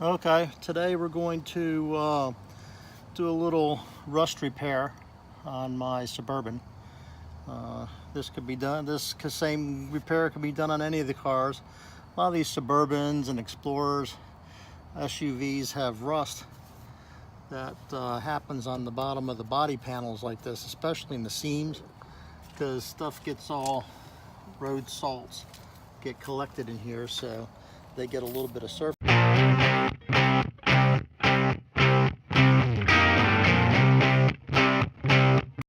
Okay, today we're going to do a little rust repair on my Suburban. This could be done, same repair could be done on any of the cars. A lot of these Suburbans and Explorers, SUVs have rust that happens on the bottom of the body panels like this, especially in the seams, because stuff gets all road salts get collected in here, so they get a little bit of surface.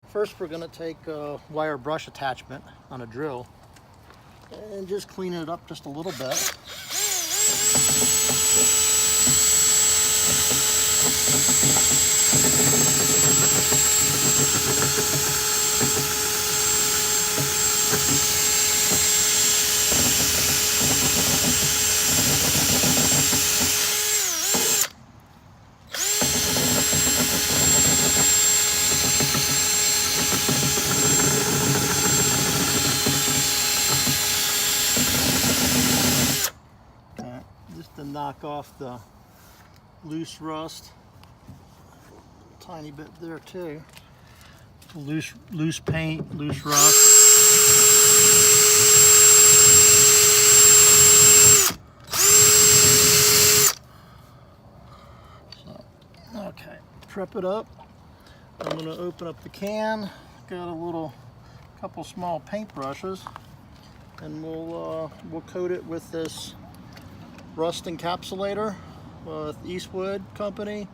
First, we're going to take a wire brush attachment on a drill and just clean it up just a little bit. Just to knock off the loose rust, tiny bit there too. Loose paint, loose rust. So, okay, prep it up. I'm going to open up the can. Got a couple small paint brushes, and we'll coat it with this rust encapsulator with Eastwood Company.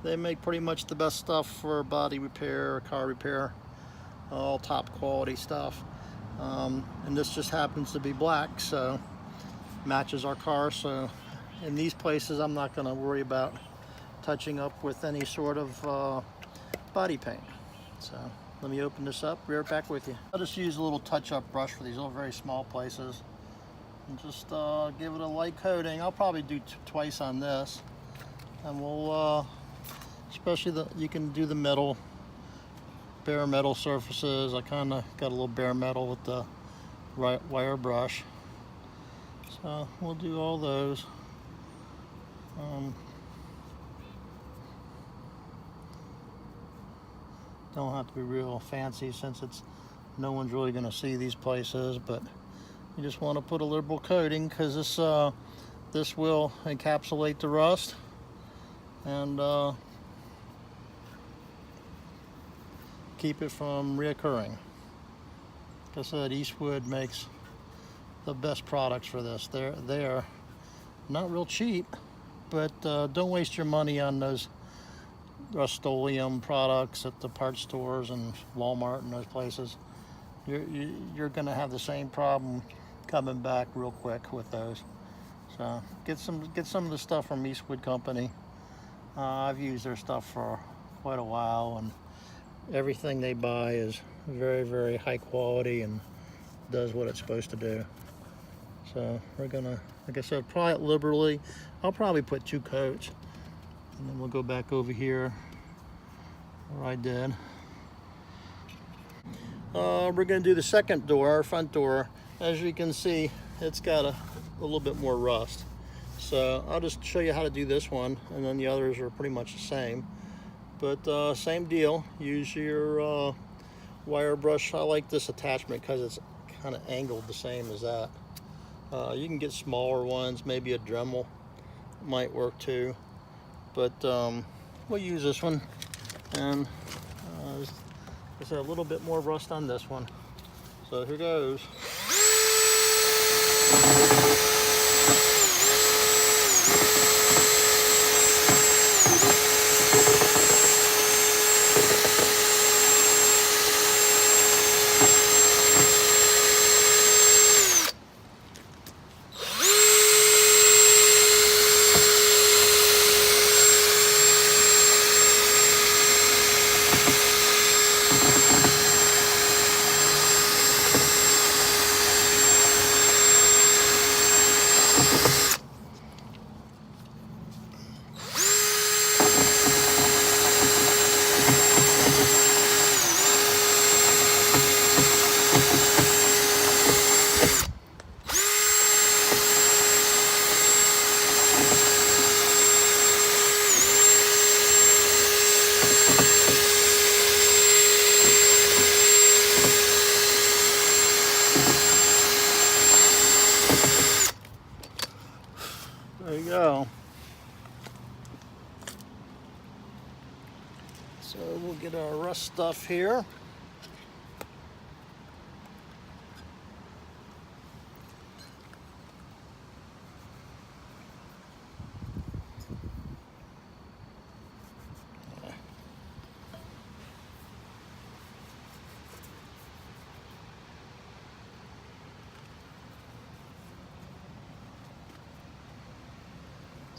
They make pretty much the best stuff for body repair or car repair, all top quality stuff. And this just happens to be black, so matches our car. So in these places, I'm not going to worry about touching up with any sort of body paint. So let me open this up. Be right back with you. I'll just use a little touch-up brush for these little very small places. And just give it a light coating. I'll probably do twice on this, and we'll especially you can do the metal, bare metal surfaces. I kind of got a little bare metal with the wire brush, so we'll do all those. Don't have to be real fancy since no one's really going to see these places, but you just want to put a liberal coating because this will encapsulate the rust and keep it from reoccurring. Like I said, Eastwood makes the best products for this. They're not real cheap, but don't waste your money on those Rust-Oleum products at the parts stores and Walmart and those places. You're going to have the same problem coming back real quick with those. So get some of the stuff from Eastwood Company. I've used their stuff for quite a while, and everything they buy is very, very high quality and does what it's supposed to do. So we're gonna, like I said, apply it liberally. I'll probably put 2 coats, and then we'll go back over here where I did. We're gonna do the second door, our front door. As you can see, it's got a little bit more rust. So I'll just show you how to do this one, and then the others are pretty much the same. But same deal, use your wire brush. I like this attachment because it's kind of angled the same as that. You can get smaller ones, maybe a Dremel might work too. But we'll use this one. And there's a little bit more rust on this one. So here goes. There you go. So we'll get our rust stuff here.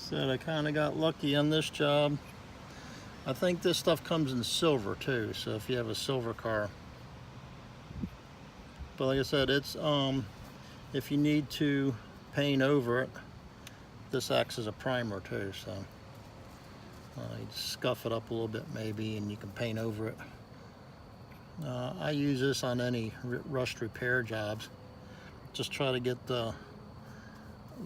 Said I kind of got lucky on this job. I think this stuff comes in silver too, so if you have a silver car. But like I said, it's if you need to paint over it, this acts as a primer too, so you just scuff it up a little bit maybe and you can paint over it. I use this on any rust repair jobs. Just try to get the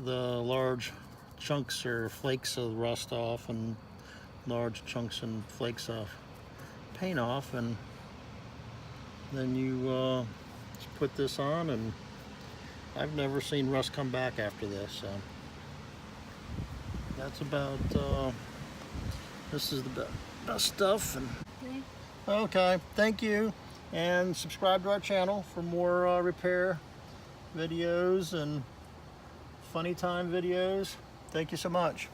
large chunks or flakes of rust off and large chunks and flakes of paint off, and then you just put this on, and I've never seen rust come back after this. So that's about this is the best stuff. And okay, thank you, and subscribe to our channel for more repair videos and funny time videos. Thank you so much.